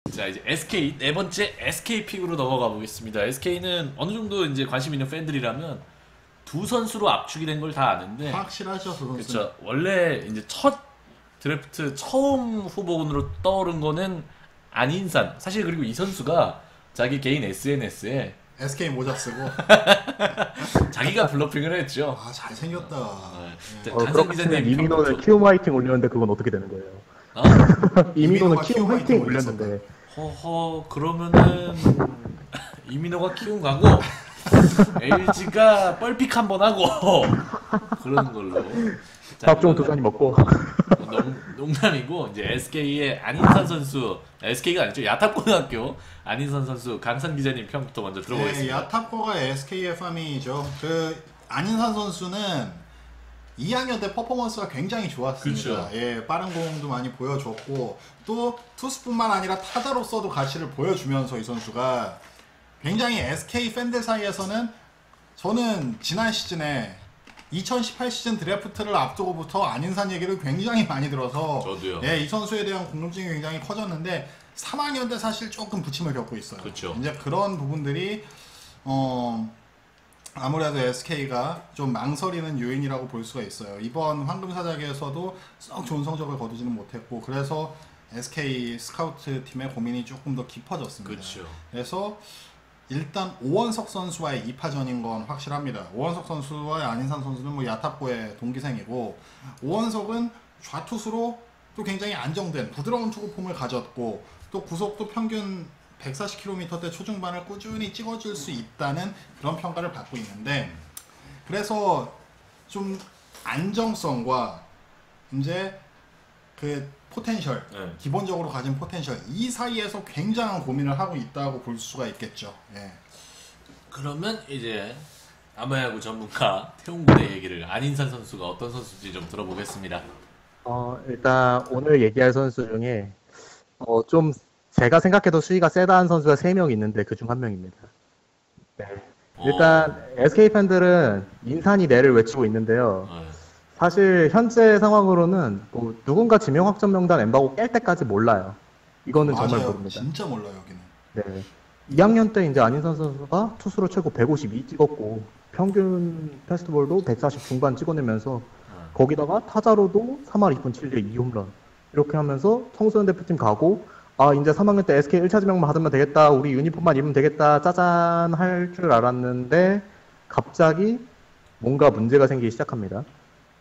자, 이제 SK 네 번째 SK 픽으로 넘어가 보겠습니다. SK는 어느 정도 이제 관심 있는 팬들이라면 두 선수로 압축이 된 걸 다 아는데, 확실하죠, 그 선수. 그렇죠. 원래 이제 첫 드래프트 처음 후보군으로 떠오른 거는 안인산. 사실 그리고 이 선수가 자기 개인 SNS에 SK 모자 쓰고. 자기가 블러핑을 했죠. 아, 잘생겼다. 간성 그렇게 기자님 치면 이민호는 평소- 키움 화이팅 올렸는데 그건 어떻게 되는 거예요? 어? 이민호는 이민호가 키움 키움 화이팅 화이팅 올렸는데 허허, 그러면은 이민호가 키움 가고 LG가 뻘픽 한번 하고 그러는 걸로. 자, 박종 이거는 도전이 먹고 농담이고, 이제 SK의 안인산 선수, SK가 아니죠, 야탑고등학교 안인산 선수 강산 기자님 평부터 먼저 네, 들어보겠습니다. 야탑거가 SK의 파밍이죠. 그 안인산 선수는 2학년 때 퍼포먼스가 굉장히 좋았습니다. 그쵸. 예, 빠른 공도 많이 보여줬고 또 투수뿐만 아니라 타자로서도 가치를 보여주면서 이 선수가 굉장히 SK 팬들 사이에서는, 저는 지난 시즌에 2018 시즌 드래프트를 앞두고부터 안인산 얘기를 굉장히 많이 들어서 저도요. 예, 이 선수에 대한 궁금증이 굉장히 커졌는데 3학년 때 사실 조금 부침을 겪고 있어요. 그쵸. 이제 그런 부분들이 아무래도 SK가 좀 망설이는 요인이라고 볼 수가 있어요. 이번 황금사자기에서도 썩 좋은 성적을 거두지는 못했고, 그래서 SK 스카우트 팀의 고민이 조금 더 깊어졌습니다. 그렇죠. 그래서 일단 오원석 선수와의 2파전인 건 확실합니다. 오원석 선수와 안인산 선수는 뭐 야탑고의 동기생이고, 오원석은 좌투수로 또 굉장히 안정된 부드러운 투구 폼을 가졌고, 또 구속도 평균 140km대 초중반을 꾸준히 찍어줄 수 있다는 그런 평가를 받고 있는데, 그래서 좀 안정성과 이제 그 포텐셜, 네. 기본적으로 가진 포텐셜, 이 사이에서 굉장한 고민을 하고 있다고 볼 수가 있겠죠. 예. 그러면 이제 아마야구 전문가 태웅군의 얘기를, 안인산 선수가 어떤 선수인지 좀 들어보겠습니다. 일단 오늘 얘기할 선수 중에 좀 제가 생각해도 수위가 세다는 선수가 3명 있는데 그 중 한 명입니다. 네. 일단 SK 팬들은 인산이 내를 외치고 있는데요. 사실 현재 상황으로는 뭐 누군가 지명 확정 명단 엠바고 깰 때까지 몰라요. 이거는 정말 맞아요. 모릅니다. 진짜 몰라요, 여기는. 네. 2학년 때 이제 안인선 선수가 투수로 최고 152 찍었고 평균 패스트볼도 140 중반 찍어내면서 거기다가 타자로도 3할 2분 7리 2홈런 이렇게 하면서 청소년 대표팀 가고, 아 이제 3학년 때 SK 1차 지명만 받으면 되겠다, 우리 유니폼만 입으면 되겠다, 짜잔 할 줄 알았는데 갑자기 뭔가 문제가 생기기 시작합니다.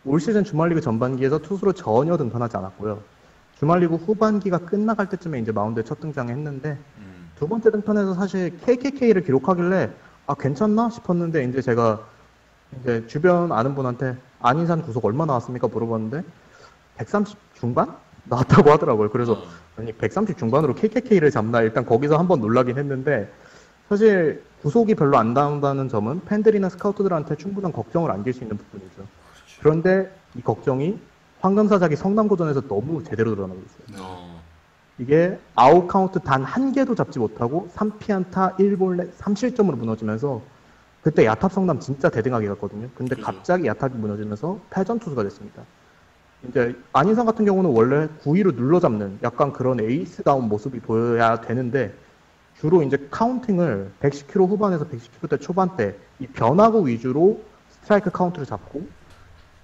올 시즌 주말리그 전반기에서 투수로 전혀 등판하지 않았고요. 주말리그 후반기가 끝나갈 때쯤에 이제 마운드에 첫 등장했는데 두 번째 등판에서 사실 KKK를 기록하길래 아 괜찮나 싶었는데, 이제 제가 이제 주변 아는 분한테 안인산 구속 얼마 나왔습니까 물어봤는데 130 중반 나왔다고 하더라고요. 그래서 아니 130 중반으로 KKK를 잡나, 일단 거기서 한번 놀라긴 했는데, 사실 구속이 별로 안 나온다는 점은 팬들이나 스카우트들한테 충분한 걱정을 안길 수 있는 부분이죠. 그런데 이 걱정이 황금사자기 성남고전에서 너무 제대로 드러나고 있어요. 이게 아웃 카운트 단 한 개도 잡지 못하고 3피안타 1볼넷 3실점으로 무너지면서, 그때 야탑 성남 진짜 대등하게 갔거든요. 근데 그죠. 갑자기 야탑이 무너지면서 패전 투수가 됐습니다. 이제 안인상 같은 경우는 원래 9위로 눌러잡는 약간 그런 에이스다운 모습이 보여야 되는데, 주로 이제 카운팅을 110km 후반에서 110km대 초반대 이 변화구 위주로 스트라이크 카운트를 잡고,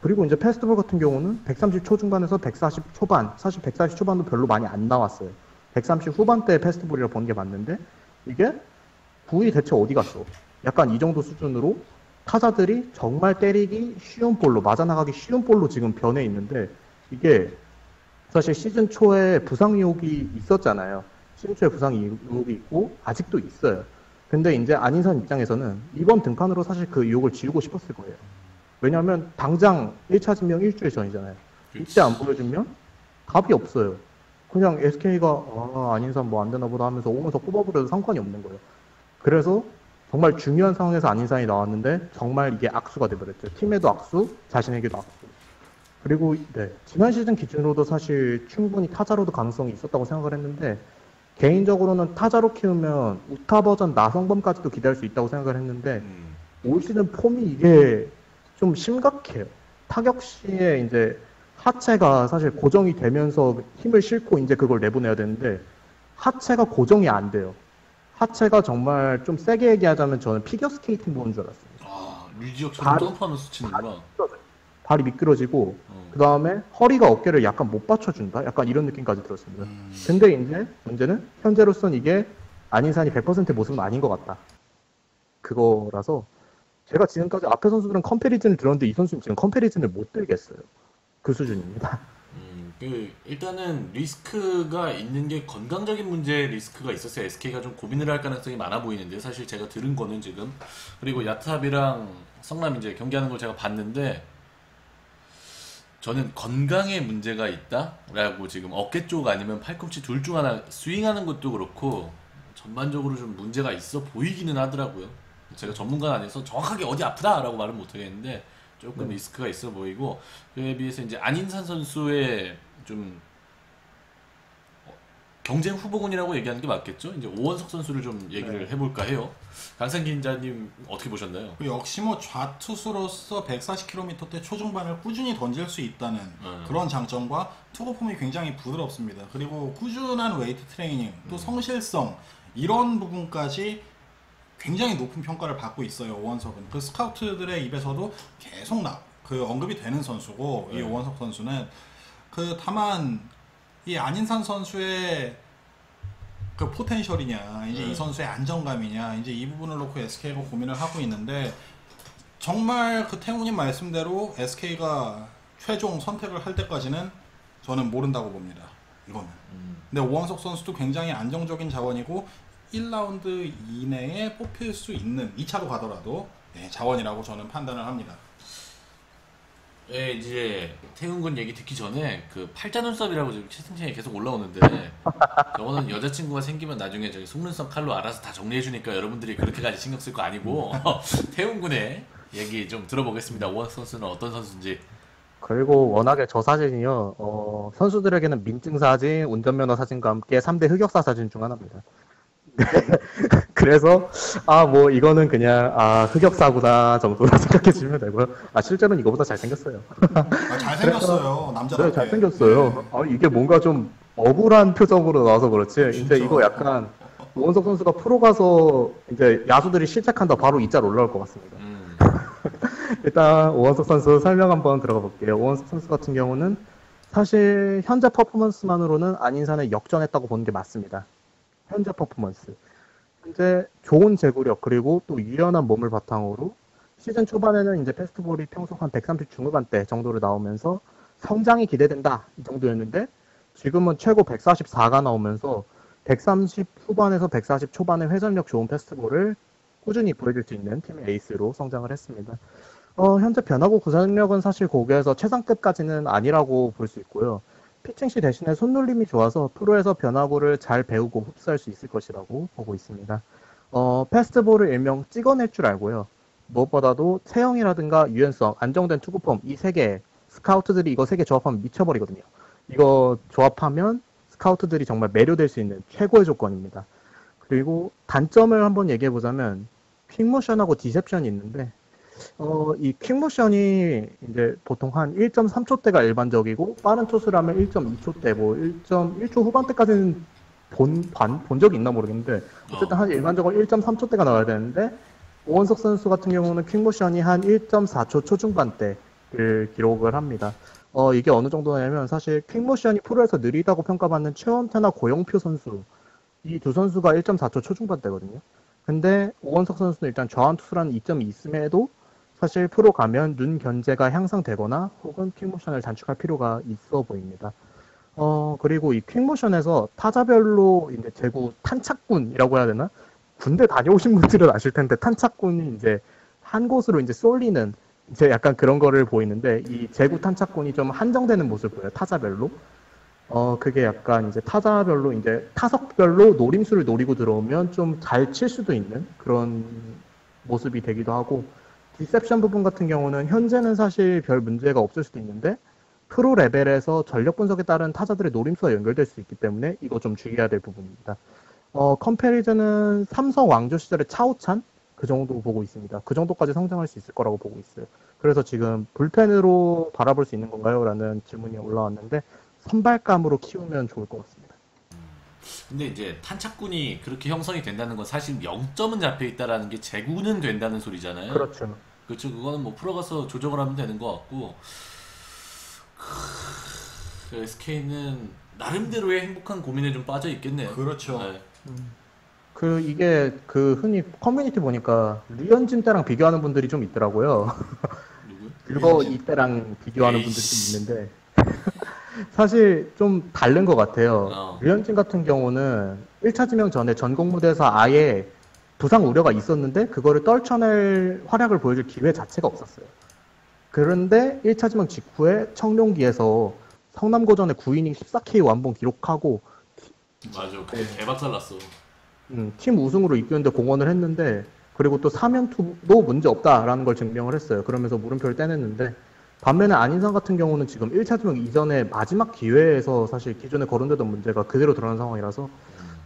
그리고 이제 패스트볼 같은 경우는 130 초중반에서 140 초반, 사실 140 초반도 별로 많이 안 나왔어요. 130 후반대 패스트볼이라 본 게 맞는데, 이게 부위 대체 어디 갔어? 약간 이 정도 수준으로 타자들이 정말 때리기 쉬운 볼로, 맞아나가기 쉬운 볼로 지금 변해 있는데, 이게 사실 시즌 초에 부상 의혹이 있었잖아요. 시즌 초에 부상 의혹이 있고 아직도 있어요. 근데 이제 안인선 입장에서는 이번 등판으로 사실 그 의혹을 지우고 싶었을 거예요. 왜냐하면 당장 1차 지명 일주일 전이잖아요. 이때 안 보여주면 답이 없어요. 그냥 SK가 안인선 뭐 안 되나 보다 하면서 오면서 뽑아버려도 상관이 없는 거예요. 그래서 정말 중요한 상황에서 안인산이 나왔는데 정말 이게 악수가 돼버렸죠. 팀에도 악수, 자신에게도 악수. 그리고 네, 지난 시즌 기준으로도 사실 충분히 타자로도 가능성이 있었다고 생각을 했는데, 개인적으로는 타자로 키우면 우타 버전 나성범까지도 기대할 수 있다고 생각을 했는데, 올 시즌 폼이 이게 좀 심각해요. 타격 시에 이제 하체가 사실 고정이 되면서 힘을 싣고 이제 그걸 내보내야 되는데, 하체가 고정이 안 돼요. 하체가 정말 좀 세게 얘기하자면 저는 피겨 스케이팅 보는 줄 알았어요. 아, 류지혁처럼 발- 점프하면서 치는구나. 발이 미끄러지고 어. 그 다음에 허리가 어깨를 약간 못 받쳐준다? 약간 이런 느낌까지 들었습니다. 근데 이제 문제는 현재로선 이게 안인산이 100% 모습은 아닌 것 같다. 그거라서 제가 지금까지 앞에 선수들은 컴패리즌을 들었는데 이 선수는 지금 컴패리즌을 못 들겠어요. 그 수준입니다. 일단은 리스크가 있는 게 건강적인 문제 리스크가 있었어요. SK가 좀 고민을 할 가능성이 많아 보이는데 사실 제가 들은 거는 지금 그리고 야탑이랑 성남 이제 경기하는 걸 제가 봤는데 저는 건강에 문제가 있다라고 지금 어깨 쪽 아니면 팔꿈치 둘 중 하나 스윙하는 것도 그렇고 전반적으로 좀 문제가 있어 보이기는 하더라고요. 제가 전문가는 아니어서 정확하게 어디 아프다라고 말은 못하겠는데 조금 리스크가 있어 보이고 그에 비해서 이제 안인산 선수의 좀 경쟁 후보군이라고 얘기하는 게 맞겠죠? 이제 오원석 선수를 좀 얘기를 해볼까 해요. 강상기 기자님 어떻게 보셨나요? 역시 뭐 좌투수로서 140km대 초중반을 꾸준히 던질 수 있다는 그런 장점과 투구폼이 굉장히 부드럽습니다. 그리고 꾸준한 웨이트 트레이닝, 또 성실성 이런 부분까지 굉장히 높은 평가를 받고 있어요. 오원석은 그 스카우트들의 입에서도 계속 언급이 되는 선수고 이 오원석 선수는 다만 이 안인산 선수의 그 포텐셜이냐 이제 이 선수의 안정감이냐 이제 이 부분을 놓고 SK가 고민을 하고 있는데 정말 그 태훈님 말씀대로 SK가 최종 선택을 할 때까지는 저는 모른다고 봅니다. 이거는. 근데 오원석 선수도 굉장히 안정적인 자원이고 1라운드 이내에 뽑힐 수 있는 2차로 가더라도 자원이라고 저는 판단을 합니다. 예, 이제 태훈군 얘기 듣기 전에 그 팔자 눈썹이라고 지금 채팅창에 계속 올라오는데 저거는 여자친구가 생기면 나중에 저기 속눈썹 칼로 알아서 다 정리해주니까 여러분들이 그렇게까지 신경 쓸 거 아니고 태훈군의 얘기 좀 들어보겠습니다. 오원 선수는 어떤 선수인지. 그리고 워낙에 저 사진이요, 선수들에게는 민증 사진, 운전면허 사진과 함께 3대 흑역사 사진 중 하나입니다. 그래서 뭐 이거는 그냥 흑역사구나 정도로 생각해 주시면 되고요. 실제로는 이거보다 잘생겼어요. 잘생겼어요. 남자답게. 네, 잘생겼어요. 이게 뭔가 좀 억울한 표정으로 나와서 그렇지. 이제 이거 약간 오원석 선수가 프로 가서 이제 야수들이 실책한다 바로 이 짤 올라올 것 같습니다. 일단 오원석 선수 설명 한번 들어가 볼게요. 오원석 선수 같은 경우는 사실 현재 퍼포먼스만으로는 안인산에 역전했다고 보는 게 맞습니다. 현재 퍼포먼스. 현재 좋은 제구력 그리고 또 유연한 몸을 바탕으로 시즌 초반에는 이제 패스트볼이 평소 한 130 중후반대 정도로 나오면서 성장이 기대된다 이 정도였는데 지금은 최고 144가 나오면서 130 후반에서 140 초반의 회전력 좋은 패스트볼을 꾸준히 보여줄 수 있는 팀의 에이스로 성장을 했습니다. 현재 변화구 구사력은 사실 고교에서 최상급까지는 아니라고 볼 수 있고요. 피칭 시 대신에 손놀림이 좋아서 프로에서 변화구를 잘 배우고 흡수할 수 있을 것이라고 보고 있습니다. 패스트볼을 일명 찍어낼 줄 알고요. 무엇보다도 체형이라든가 유연성, 안정된 투구폼 이 세 개 스카우트들이 이거 세 개 조합하면 미쳐버리거든요. 이거 조합하면 스카우트들이 정말 매료될 수 있는 최고의 조건입니다. 그리고 단점을 한번 얘기해보자면 퀵모션하고 디셉션이 있는데 이 퀵모션이 이제 보통 한 1.3초대가 일반적이고 빠른 초수라면 1.2초대, 뭐 1.1초 후반대까지는 본 적이 있나 모르겠는데 어쨌든 한 일반적으로 1.3초대가 나와야 되는데 오원석 선수 같은 경우는 퀵모션이 한 1.4초 초중반대를 기록을 합니다. 이게 어느 정도냐면 사실 퀵모션이 프로에서 느리다고 평가받는 최원태나 고영표 선수 이 두 선수가 1.4초 초중반대거든요. 근데 오원석 선수는 일단 저항투수라는 이점이 있음에도 사실 프로 가면 눈 견제가 향상되거나 혹은 퀵모션을 단축할 필요가 있어 보입니다. 그리고 이 퀵모션에서 타자별로 이제 제구 탄착군이라고 해야 되나? 군대 다녀오신 분들은 아실 텐데 탄착군이 이제 한 곳으로 이제 쏠리는 이제 약간 그런 거를 보이는데 이 제구 탄착군이 좀 한정되는 모습을 보여요. 타자별로. 그게 약간 이제 타자별로 이제 타석별로 노림수를 노리고 들어오면 좀 잘 칠 수도 있는 그런 모습이 되기도 하고 디셉션 부분 같은 경우는 현재는 사실 별 문제가 없을 수도 있는데 프로 레벨에서 전력 분석에 따른 타자들의 노림수와 연결될 수 있기 때문에 이거 좀 주의해야 될 부분입니다. 컴패리즌은 삼성 왕조 시절의 차우찬 그 정도 보고 있습니다. 그 정도까지 성장할 수 있을 거라고 보고 있어요. 그래서 지금 불펜으로 바라볼 수 있는 건가요? 라는 질문이 올라왔는데 선발감으로 키우면 좋을 것 같습니다. 근데 이제 탄착군이 그렇게 형성이 된다는 건 사실 0점은 잡혀 있다라는 게 재구는 된다는 소리잖아요. 그렇죠. 그렇죠. 그거는 뭐 풀어 가서 조정을 하면 되는 것 같고 SK는 나름대로의 행복한 고민에 좀 빠져 있겠네요. 그렇죠. 네. 이게 흔히 커뮤니티 보니까 류현진 때랑 비교하는 분들이 좀 있더라고요. 누구요? 그거 류현진. 이때랑 비교하는 분들이 에이씨. 좀 있는데 사실 좀 다른 것 같아요. 어. 류현진 같은 경우는 1차 지명 전에 전국 무대에서 아예 부상 우려가 있었는데 그거를 떨쳐낼 활약을 보여줄 기회 자체가 없었어요. 그런데 1차 지명 직후에 청룡기에서 성남고전의 9이닝 14K 완봉 기록하고 맞아. 그게 개박살 났어. 팀 우승으로 이끄는데 공헌을 했는데 그리고 또 3연투도 문제 없다라는 걸 증명을 했어요. 그러면서 물음표를 떼냈는데 반면에 안인상 같은 경우는 지금 1차 지명 이전에 마지막 기회에서 사실 기존에 거론되던 문제가 그대로 드러난 상황이라서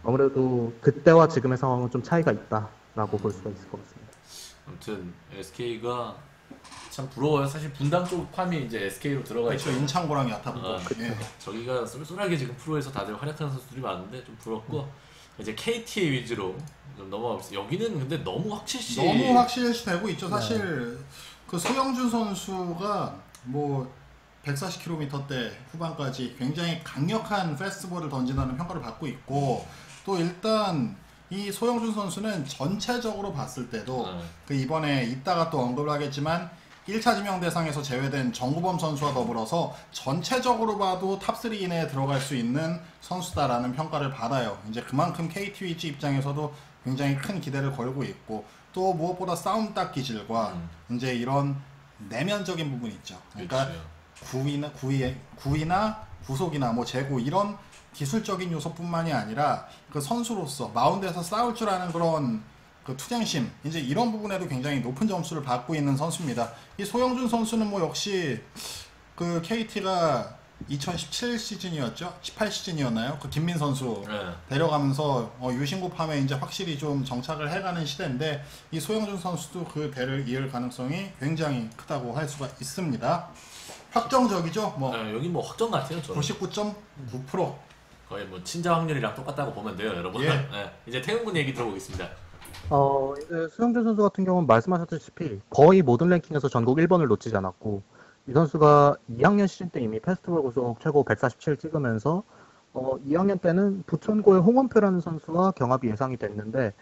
아무래도 그때와 지금의 상황은 좀 차이가 있다라고 볼 수가 있을 것 같습니다. 아무튼 SK가 참 부러워요. 사실 분당 쪽 팜이 이제 SK로 들어가 그렇죠. 있죠. 인창고랑 야타부고. 아, 예. 저기가 쏠쏠하게 지금 프로에서 다들 활약하는 선수들이 많은데 좀 부럽고 이제 KT 위주로 좀 넘어가겠습니다. 여기는 근데 너무 확실시 너무 확실시되고 있죠. 사실 그 소영준 선수가 뭐 140km대 후반까지 굉장히 강력한 페스티벌을 던진다는 평가를 받고 있고 또 일단 이 소영준 선수는 전체적으로 봤을 때도 그 이번에 이따가 또 언급을 하겠지만 1차 지명 대상에서 제외된 정구범 선수와 더불어서 전체적으로 봐도 탑3 이내에 들어갈 수 있는 선수다라는 평가를 받아요. 이제 그만큼 KT 위즈 입장에서도 굉장히 큰 기대를 걸고 있고 또 무엇보다 싸움 딱 기질과 이제 이런 내면적인 부분이 있죠. 그러니까 구위나 구속이나 뭐 제구 이런 기술적인 요소뿐만이 아니라 그 선수로서 마운드에서 싸울 줄 아는 그런 그 투쟁심 이제 이런 부분에도 굉장히 높은 점수를 받고 있는 선수입니다. 이 소영준 선수는 뭐 역시 그 KT가 2017 시즌이었죠? 18 시즌이었나요? 그 김민 선수 데려가면서 유신고 팜에 이제 확실히 좀 정착을 해가는 시대인데 이 소영준 선수도 그 대를 이을 가능성이 굉장히 크다고 할 수가 있습니다. 확정적이죠? 뭐 여기 뭐 확정 같아요. 저는 99.9% 거의 뭐 친자 확률이랑 똑같다고 보면 돼요, 여러분. 예. 네. 이제 태훈군 얘기 들어보겠습니다. 이제 수영준 선수 같은 경우는 말씀하셨다시피 거의 모든 랭킹에서 전국 1번을 놓치지 않았고 이 선수가 2학년 시즌 때 이미 페스티벌 구속 최고 147 찍으면서 2학년 때는 부천고의 홍원표라는 선수와 경합이 예상이 됐는데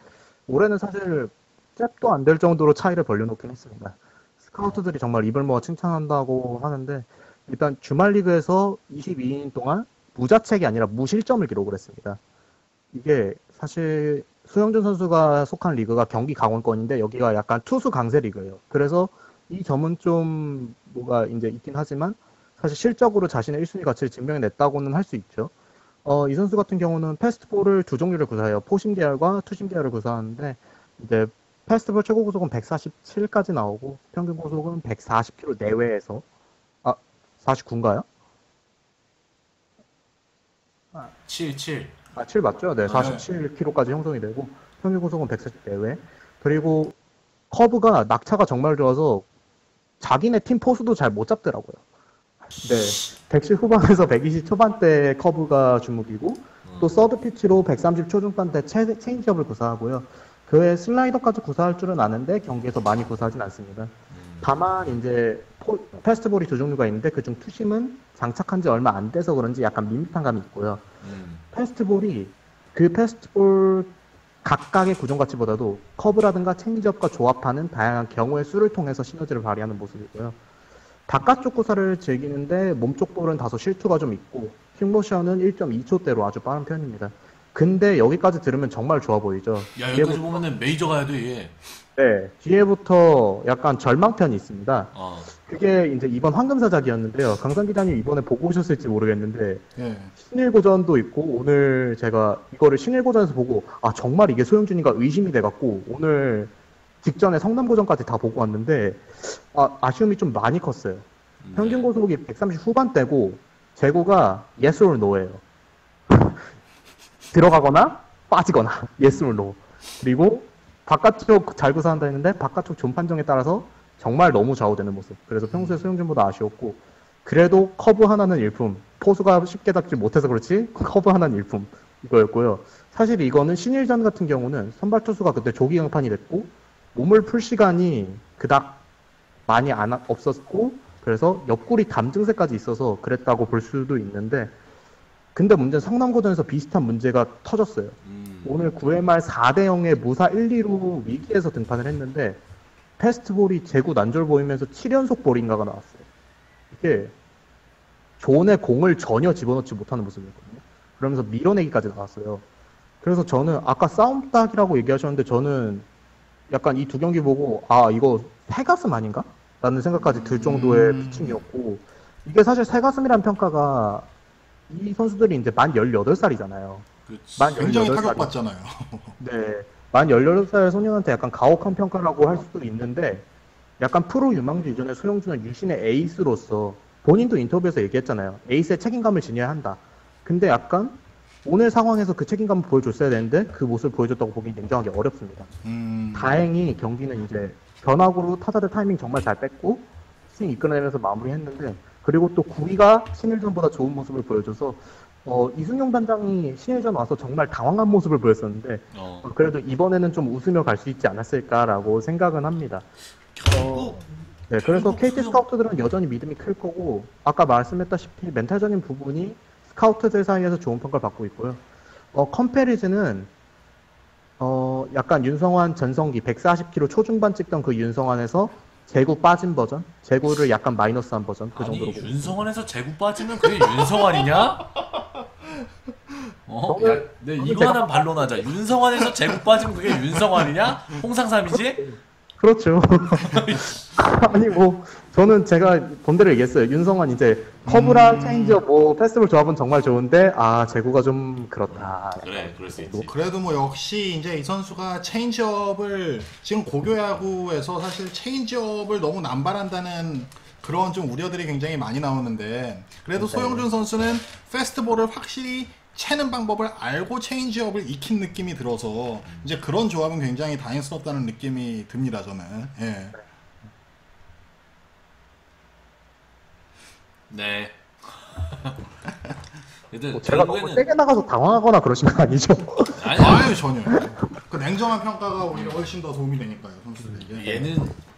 올해는 사실 잽도 안 될 정도로 차이를 벌려놓긴 했습니다. 스카우트들이 정말 입을 모아 칭찬한다고 하는데 일단 주말 리그에서 22이닝 동안 무자책이 아니라 무실점을 기록을 했습니다. 이게 사실 수영준 선수가 속한 리그가 경기 강원권인데 여기가 약간 투수 강세 리그예요. 그래서 이 점은 좀 뭐가 이제 있긴 하지만 사실 실적으로 자신의 1순위 가치를 증명해냈다고는 할 수 있죠. 이 선수 같은 경우는 패스트볼을 두 종류를 구사해요. 포심 계열과 투심 계열을 구사하는데 이제 패스트볼 최고 구속은 147까지 나오고 평균 구속은 140km 내외에서 49인가요? 7. 7 맞죠? 네, 47km까지 형성이 되고 평균 구속은 140 내외. 그리고 커브가 낙차가 정말 좋아서 자기네 팀 포수도 잘 못 잡더라고요. 네, 110 후반에서 120 초반대 커브가 주목이고 또 서드 피치로 130 초중반대 체인지업을 구사하고요. 그 외에 슬라이더까지 구사할 줄은 아는데 경기에서 많이 구사하진 않습니다. 다만 이제 패스트볼이 두 종류가 있는데 그중 투심은 장착한 지 얼마 안 돼서 그런지 약간 밋밋한 감이 있고요. 패스트볼이 그 패스트볼 각각의 구종 가치보다도 커브라든가 체인지업과 조합하는 다양한 경우의 수를 통해서 시너지를 발휘하는 모습이고요. 바깥쪽 구사를 즐기는데 몸쪽 볼은 다소 실투가 좀 있고 킥모션은 1.2초대로 아주 빠른 편입니다. 근데 여기까지 들으면 정말 좋아 보이죠. 야, 여기까지 보면은 메이저 가야 돼, 얘. 네, 뒤에부터 약간 절망편이 있습니다. 그게 이제 이번 황금사작이었는데요. 강산 기자님 이번에 보고 오셨을지 모르겠는데 신일고전도 있고 오늘 제가 이거를 신일고전에서 보고 정말 이게 소영준이가 의심이 돼갖고 오늘 직전에 성남고전까지 다 보고 왔는데 아쉬움이 좀 많이 컸어요. 평균 고속이 130 후반대고 재고가 yes or no예요. 들어가거나 빠지거나 yes or no. 그리고 바깥쪽 잘 구사한다 했는데 바깥쪽 존 판정에 따라서 정말 너무 좌우되는 모습. 그래서 평소에 소영준보다 아쉬웠고 그래도 커브 하나는 일품. 포수가 쉽게 닥지 못해서 그렇지 커브 하나는 일품. 이거였고요. 사실 이거는 신일전 같은 경우는 선발 투수가 그때 조기 강판이 됐고 몸을 풀 시간이 그닥 많이 없었고 그래서 옆구리 담증세까지 있어서 그랬다고 볼 수도 있는데 근데 문제는 성남고등에서 비슷한 문제가 터졌어요. 오늘 9회 말 4대 0의 무사 1, 2루 위기에서 등판을 했는데 패스트볼이 제구 난조를 보이면서 7연속 볼인가가 나왔어요. 이게 존의 공을 전혀 집어넣지 못하는 모습이었거든요. 그러면서 밀어내기까지 나왔어요. 그래서 저는 아까 싸움닭이라고 얘기하셨는데 저는 약간 이 두 경기 보고 아 이거 새가슴 아닌가? 라는 생각까지 들 정도의 피칭이었고 이게 사실 새가슴이라는 평가가 이 선수들이 이제 만 18살이잖아요. 만 굉장히 18살. 타격받잖아요. 네. 만 18살 소년한테 약간 가혹한 평가라고 할 수도 있는데 약간 프로 유망주 이전에 소영준은 유신의 에이스로서 본인도 인터뷰에서 얘기했잖아요. 에이스의 책임감을 지녀야 한다. 근데 약간 오늘 상황에서 그 책임감을 보여줬어야 되는데 그 모습을 보여줬다고 보기 냉정하게 어렵습니다. 다행히 경기는 이제 변화구로 타자들 타이밍 정말 잘 뺐고 스윙 이끌어내면서 마무리했는데 그리고 또 구위가 신일전보다 좋은 모습을 보여줘서 이순용 단장이 신일전 와서 정말 당황한 모습을 보였었는데 그래도 이번에는 좀 웃으며 갈 수 있지 않았을까라고 생각은 합니다. 네, 그래서 KT 스카우트들은 여전히 믿음이 클 거고 아까 말씀했다시피 멘탈적인 부분이 스카우트들 사이에서 좋은 평가를 받고 있고요. 컴패리즌은 약간 윤성환 전성기 140kg 초중반 찍던 그 윤성환에서 제구 빠진 버전, 제구를 약간 마이너스한 버전 그 정도로. 아니 윤성환에서 제구 빠지면 그게 윤성환이냐? 야, 내 이거 하나 반론하자. 윤성환에서 제구 빠지면 그게 윤성환이냐? 홍상삼이지? 그렇죠. 아니 뭐 저는 제가 본대로 얘기했어요. 윤성환 이제 커브랑 체인지업 뭐 패스볼 조합은 정말 좋은데 제구가 좀 그렇다. 그래, 그럴 수 있지. 그래도 뭐 역시 이제 이 선수가 체인지업을 지금 고교야구에서 사실 체인지업을 너무 남발한다는 그런 좀 우려들이 굉장히 많이 나오는데 그래도 소영준 선수는 페스트볼을 확실히 채는 방법을 알고 체인지업을 익힌 느낌이 들어서 이제 그런 조합은 굉장히 다행스럽다는 느낌이 듭니다 저는. 예. 네. 일단 제가 너무 세게 나가서 당황하거나 그러신 거 아니죠? 아유 전혀. 그 냉정한 평가가 오히려 훨씬 더 도움이 되니까요 선수들에게. 얘는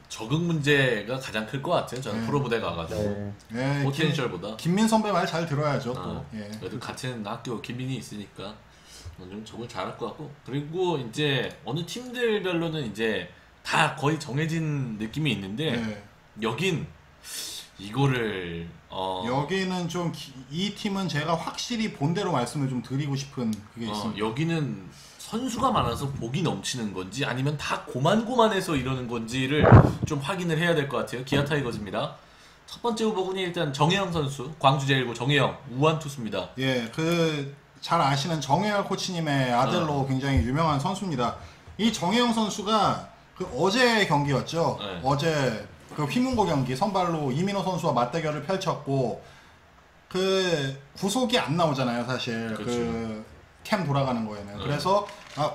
적응 문제가 가장 클 것 같아요. 저는 프로부대 가가지고 포텐셜보다. 김민 선배 말 잘 들어야죠 또. 그래도 같은 학교 김민이 있으니까 좀 적응 잘할 것 같고 그리고 이제 어느 팀들별로는 이제 다 거의 정해진 느낌이 있는데 여긴 이거를 여기는 좀 이 팀은 제가 확실히 본대로 말씀을 좀 드리고 싶은 그게 있습니다. 여기는 선수가 많아서 복이 넘치는 건지 아니면 다 고만고만해서 이러는 건지를 좀 확인을 해야 될 것 같아요. 기아 타이거즈입니다. 첫 번째 후보군이 일단 정혜영 선수, 광주 제1고 정혜영 우완 투수입니다. 예, 그 잘 아시는 정혜열 코치님의 아들로 굉장히 유명한 선수입니다. 이 정혜영 선수가 그 어제 경기였죠. 어제 그 휘문고 경기 선발로 이민호 선수와 맞대결을 펼쳤고 그 구속이 안 나오잖아요, 사실. 그 캠 돌아가는 거에는. 그래서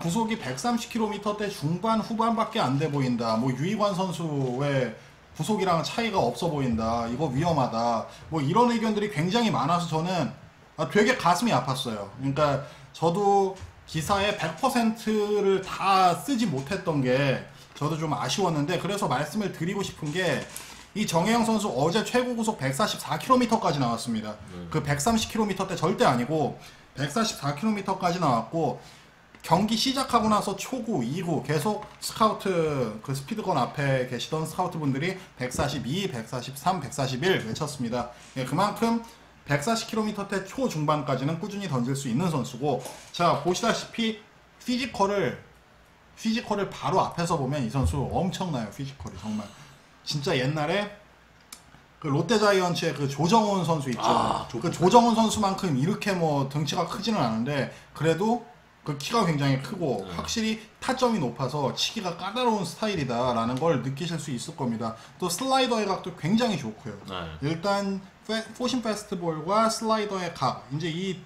구속이 130km대 중반 후반밖에 안 돼 보인다. 뭐 유희관 선수의 구속이랑 차이가 없어 보인다. 이거 위험하다. 뭐 이런 의견들이 굉장히 많아서 저는 되게 가슴이 아팠어요. 그러니까 저도 기사의 100%를 다 쓰지 못했던 게 저도 좀 아쉬웠는데 그래서 말씀을 드리고 싶은 게 이 정혜영 선수 어제 최고 구속 144km까지 나왔습니다. 그 130km대 절대 아니고 144km까지 나왔고 경기 시작하고 나서 초구, 2구 계속 스카우트 그 스피드건 앞에 계시던 스카우트 분들이 142, 143, 141 외쳤습니다. 예, 그만큼 140km대 초중반까지는 꾸준히 던질 수 있는 선수고 자 보시다시피 피지컬을 바로 앞에서 보면 이 선수 엄청나요. 피지컬이 정말 진짜 옛날에 그 롯데자이언츠의 그 조정훈 선수 있죠. 그 조정훈 선수만큼 이렇게 뭐 등치가 크지는 않은데 그래도 그 키가 굉장히 크고 확실히 타점이 높아서 치기가 까다로운 스타일이다라는 걸 느끼실 수 있을 겁니다. 또 슬라이더의 각도 굉장히 좋고요. 일단 포신 페스트볼과 슬라이더의 각 이제 이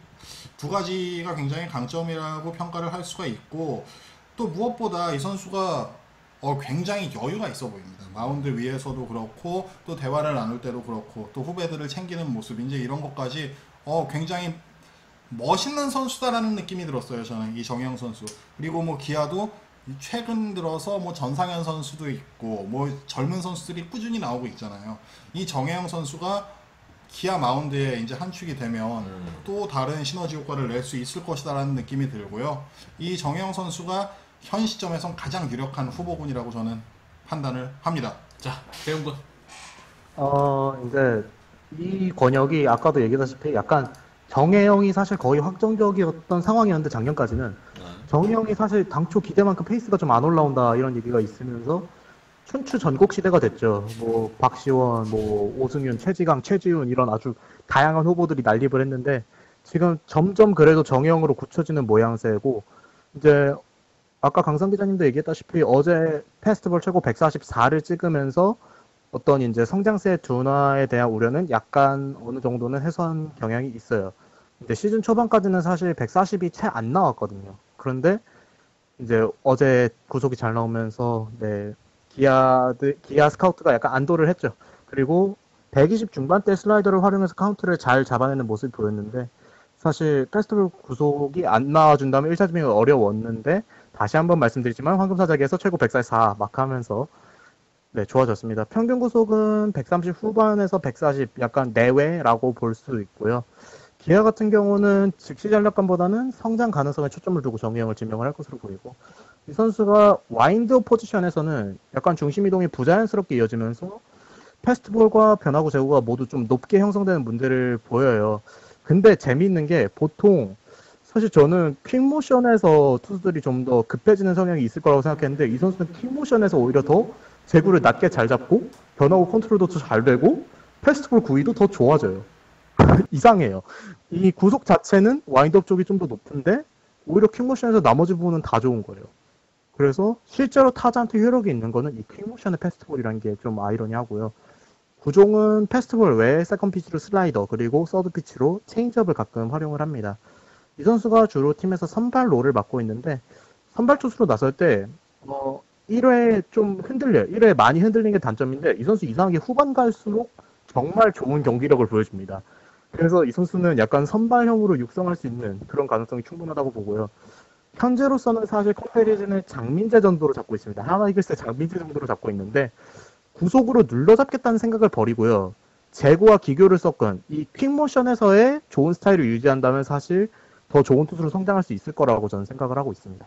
두 가지가 굉장히 강점이라고 평가를 할 수가 있고 또 무엇보다 이 선수가 굉장히 여유가 있어 보입니다. 마운드 위에서도 그렇고 또 대화를 나눌 때도 그렇고 또 후배들을 챙기는 모습 이제 이런 것까지 굉장히 멋있는 선수다라는 느낌이 들었어요. 저는 이 정혜영 선수. 그리고 뭐 기아도 최근 들어서 뭐 전상현 선수도 있고 뭐 젊은 선수들이 꾸준히 나오고 있잖아요. 이 정혜영 선수가 기아 마운드에 이제 한축이 되면 또 다른 시너지 효과를 낼 수 있을 것이다라는 느낌이 들고요. 이 정혜영 선수가 현 시점에선 가장 유력한 후보군이라고 저는 판단을 합니다. 자, 대웅군. 이제 이 권역이 아까도 얘기했다시피 약간 정혜영이 사실 거의 확정적이었던 상황이었는데 작년까지는 정혜영이 사실 당초 기대만큼 페이스가 좀 안 올라온다 이런 얘기가 있으면서 춘추 전국 시대가 됐죠. 뭐 박시원, 뭐 오승윤, 최지강, 최지훈 이런 아주 다양한 후보들이 난립을 했는데 지금 점점 그래도 정혜영으로 굳혀지는 모양새고 이제 아까 강상 기자님도 얘기했다시피 어제 페스티벌 최고 144를 찍으면서 어떤 이제 성장세 둔화에 대한 우려는 약간 어느 정도는 해소한 경향이 있어요. 근데 시즌 초반까지는 사실 140이 채 안 나왔거든요. 그런데 이제 어제 구속이 잘 나오면서 네, 기아 스카우트가 약간 안도를 했죠. 그리고 120 중반대 슬라이더를 활용해서 카운트를 잘 잡아내는 모습이 보였는데 사실 페스티벌 구속이 안 나와준다면 1차 지명이 어려웠는데 다시 한번 말씀드리지만 황금사자기에서 최고 144 마크하면서 네, 좋아졌습니다. 평균 구속은 130 후반에서 140 약간 내외라고 볼 수 있고요. 기아 같은 경우는 즉시 전력감보다는 성장 가능성에 초점을 두고 정혜영을 지명을 할 것으로 보이고 이 선수가 와인드 포지션에서는 약간 중심 이동이 부자연스럽게 이어지면서 패스트볼과 변화구 제구가 모두 좀 높게 형성되는 문제를 보여요. 근데 재미있는 게 보통 사실 저는 퀵모션에서 투수들이 좀 더 급해지는 성향이 있을 거라고 생각했는데 이 선수는 퀵모션에서 오히려 더 제구를 낮게 잘 잡고 변화구 컨트롤도 더 잘 되고 패스트볼 구위도 더 좋아져요. 이상해요. 이 구속 자체는 와인드업 쪽이 좀 더 높은데 오히려 퀵모션에서 나머지 부분은 다 좋은 거예요. 그래서 실제로 타자한테 효력이 있는 거는 이 퀵모션의 패스트볼이라는 게 좀 아이러니하고요. 구종은 패스트볼 외에 세컨 피치로 슬라이더 그리고 서드 피치로 체인지업을 가끔 활용을 합니다. 이 선수가 주로 팀에서 선발 롤을 맡고 있는데 선발 투수로 나설 때 1회 좀 흔들려요. 1회 많이 흔들리는 게 단점인데 이 선수 이상하게 후반 갈수록 정말 좋은 경기력을 보여줍니다. 그래서 이 선수는 약간 선발형으로 육성할 수 있는 그런 가능성이 충분하다고 보고요. 현재로서는 사실 컴패리즌을 장민재 정도로 잡고 있습니다. 하나 이글스의 장민재 정도로 잡고 있는데 구속으로 눌러잡겠다는 생각을 버리고요. 제구와 기교를 섞은 이 퀵모션에서의 좋은 스타일을 유지한다면 사실 더 좋은 투수로 성장할 수 있을 거라고 저는 생각을 하고 있습니다.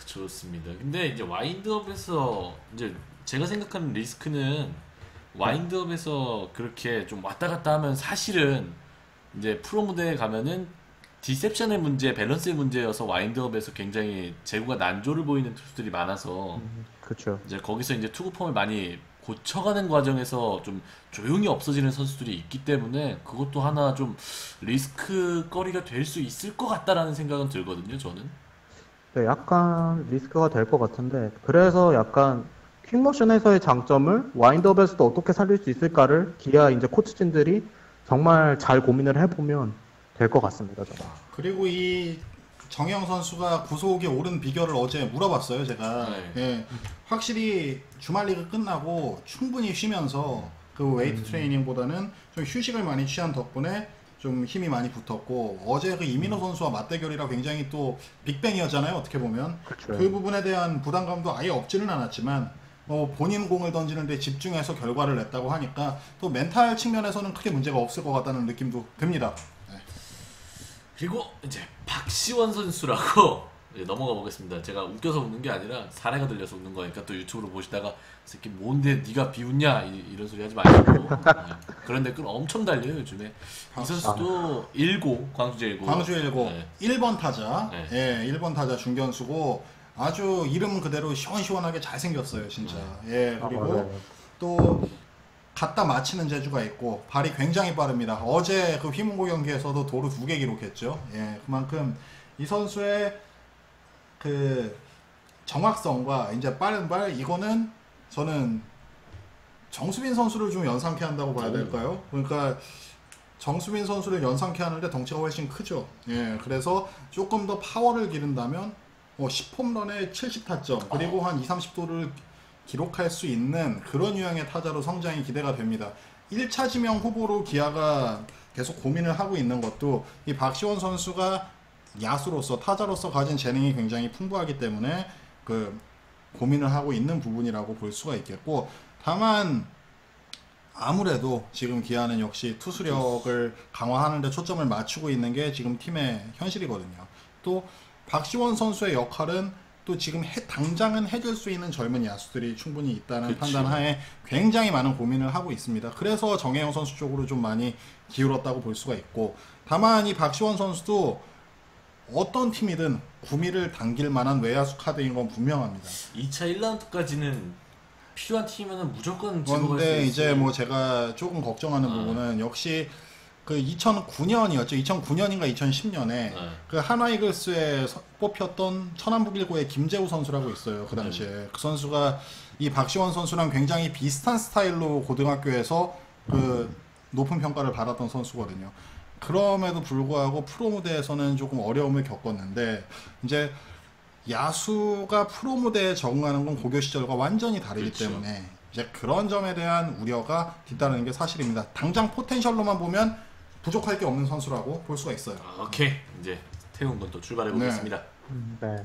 좋습니다. 근데 이제 와인드업에서 이제 제가 생각하는 리스크는 와인드업에서 그렇게 좀 왔다 갔다 하면 사실은 이제 프로 무대에 가면은 디셉션의 문제, 밸런스의 문제여서 와인드업에서 굉장히 제구가 난조를 보이는 투수들이 많아서 그렇죠. 이제 거기서 이제 투구 폼을 많이 고쳐가는 과정에서 좀 조용히 없어지는 선수들이 있기 때문에 그것도 하나 좀 리스크 거리가 될 수 있을 것 같다라는 생각은 들거든요, 저는. 네, 약간 리스크가 될 것 같은데 그래서 약간 퀵모션에서의 장점을 와인드업에서도 어떻게 살릴 수 있을까를 기아 이제 코치진들이 정말 잘 고민을 해보면 될 것 같습니다. 저는. 그리고 이 정혜영 선수가 구속에 오른 비결을 어제 물어봤어요, 제가. 네. 예, 확실히 주말 리그 끝나고 충분히 쉬면서 그 웨이트 트레이닝보다는 좀 휴식을 많이 취한 덕분에 좀 힘이 많이 붙었고 어제 그 이민호 선수와 맞대결이라 굉장히 또 빅뱅이었잖아요, 어떻게 보면. 그렇죠. 그 부분에 대한 부담감도 아예 없지는 않았지만 본인 공을 던지는데 집중해서 결과를 냈다고 하니까 또 멘탈 측면에서는 크게 문제가 없을 것 같다는 느낌도 듭니다. 네. 그리고 이제 박시원 선수라고 이제 넘어가 보겠습니다. 제가 웃겨서 웃는 게 아니라 사례가 들려서 웃는 거니까 또 유튜브로 보시다가 새끼 뭔데 네가 비웃냐 이런 소리 하지 마시고 그런 댓글 엄청 달려요 요즘에. 이 선수도 1고 광주제 1고 광주 1고 네. 1번 타자, 네. 예, 1번 타자 중견수고 아주 이름 그대로 시원시원하게 잘생겼어요, 진짜. 예, 그리고 맞아요. 또 갖다 맞히는 재주가 있고 발이 굉장히 빠릅니다. 어제 그 휘문고 경기에서도 도루 2개 기록했죠. 예, 그만큼 이 선수의 그 정확성과 이제 빠른 발 이거는 저는 정수빈 선수를 좀 연상케 한다고 봐야 될까요? 그러니까 정수빈 선수를 연상케 하는데 덩치가 훨씬 크죠. 예, 그래서 조금 더 파워를 기른다면 10홈런에 70타점 그리고 한 2, 30도를 기록할 수 있는 그런 유형의 타자로 성장이 기대가 됩니다. 1차 지명 후보로 기아가 계속 고민을 하고 있는 것도 이 박시원 선수가 야수로서 타자로서 가진 재능이 굉장히 풍부하기 때문에 그 고민을 하고 있는 부분이라고 볼 수가 있겠고, 다만 아무래도 지금 기아는 역시 투수력을 강화하는 데 초점을 맞추고 있는 게 지금 팀의 현실이거든요. 또 박시원 선수의 역할은 또 지금 당장은 해줄 수 있는 젊은 야수들이 충분히 있다는 그치. 판단하에 굉장히 많은 고민을 하고 있습니다. 그래서 정혜영 선수 쪽으로 좀 많이 기울었다고 볼 수가 있고, 다만 이 박시원 선수도 어떤 팀이든 구미를 당길 만한 외야수 카드인 건 분명합니다. 2차 1라운드까지는 필요한 팀이면 무조건 집어갈 수 그런데 이제 있어요. 뭐 제가 조금 걱정하는 부분은 역시 그 2009년이었죠. 2009년인가 2010년에 그 한화 이글스에 뽑혔던 천안북일고의 김재우 선수라고 있어요. 그 당시에 그 선수가 이 박시원 선수랑 굉장히 비슷한 스타일로 고등학교에서 그 높은 평가를 받았던 선수거든요. 그럼에도 불구하고 프로 무대에서는 조금 어려움을 겪었는데, 이제 야수가 프로 무대에 적응하는 건 고교 시절과 완전히 다르기 그렇죠. 때문에 이제 그런 점에 대한 우려가 뒤따르는 게 사실입니다. 당장 포텐셜로만 보면 부족할 게 없는 선수라고 볼 수가 있어요. 오케이, 이제 태운 건 또 출발해 보겠습니다. 네.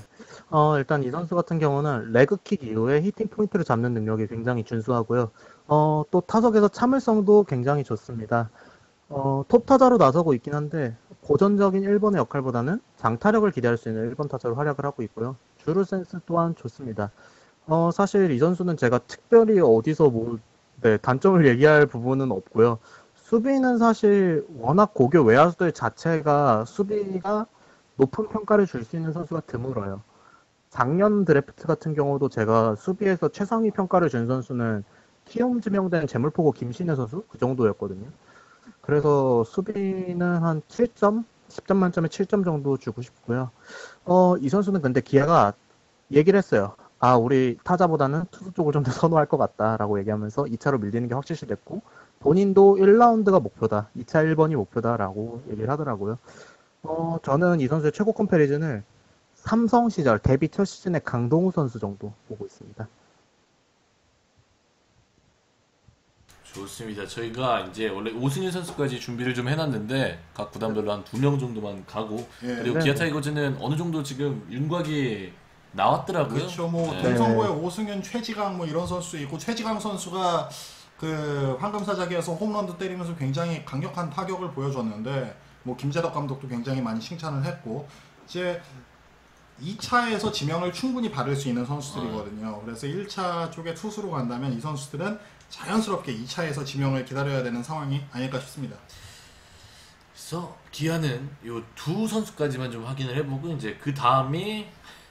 일단 이 선수 같은 경우는 레그킥 이후에 히팅 포인트를 잡는 능력이 굉장히 준수하고요. 또 타석에서 참을성도 굉장히 좋습니다. 톱 타자로 나서고 있긴 한데 고전적인 1번의 역할보다는 장타력을 기대할 수 있는 1번 타자로 활약을 하고 있고요. 주루 센스 또한 좋습니다. 사실 이 선수는 제가 특별히 어디서 단점을 얘기할 부분은 없고요. 수비는 사실 워낙 고교 외야수들 자체가 수비가 높은 평가를 줄 수 있는 선수가 드물어요. 작년 드래프트 같은 경우도 제가 수비에서 최상위 평가를 준 선수는 키움 지명된 재물포고 김신혜 선수 그 정도였거든요. 그래서 수비는 한 7점? 10점 만점에 7점 정도 주고 싶고요. 이 선수는 근데 기아가 얘기를 했어요. 우리 타자보다는 투수 쪽을 좀 더 선호할 것 같다라고 얘기하면서 2차로 밀리는 게 확실시 됐고, 본인도 1라운드가 목표다, 2차 1번이 목표다라고 얘기를 하더라고요. 저는 이 선수의 최고 컴패리즌을 삼성 시절 데뷔 첫 시즌의 강동우 선수 정도 보고 있습니다. 좋습니다. 저희가 이제 원래 오승일 선수까지 준비를 좀 해놨는데 각 구단별로 한 2명 정도만 가고, 예. 그리고 네. 기아 타이거즈는 어느 정도 지금 윤곽이 나왔더라고요. 그렇죠. 뭐 네. 동성고의 오승현, 최지강 뭐 이런 선수 있고, 최지강 선수가 그 황금사자기에서 홈런도 때리면서 굉장히 강력한 타격을 보여줬는데, 뭐 김재덕 감독도 굉장히 많이 칭찬을 했고, 이제 2차에서 지명을 충분히 받을 수 있는 선수들이거든요. 그래서 1차 쪽에 투수로 간다면 이 선수들은 자연스럽게 2차에서 지명을 기다려야 되는 상황이 아닐까 싶습니다. 그래서 기아는 요 두 선수까지만 좀 확인을 해보고, 이제 그 다음이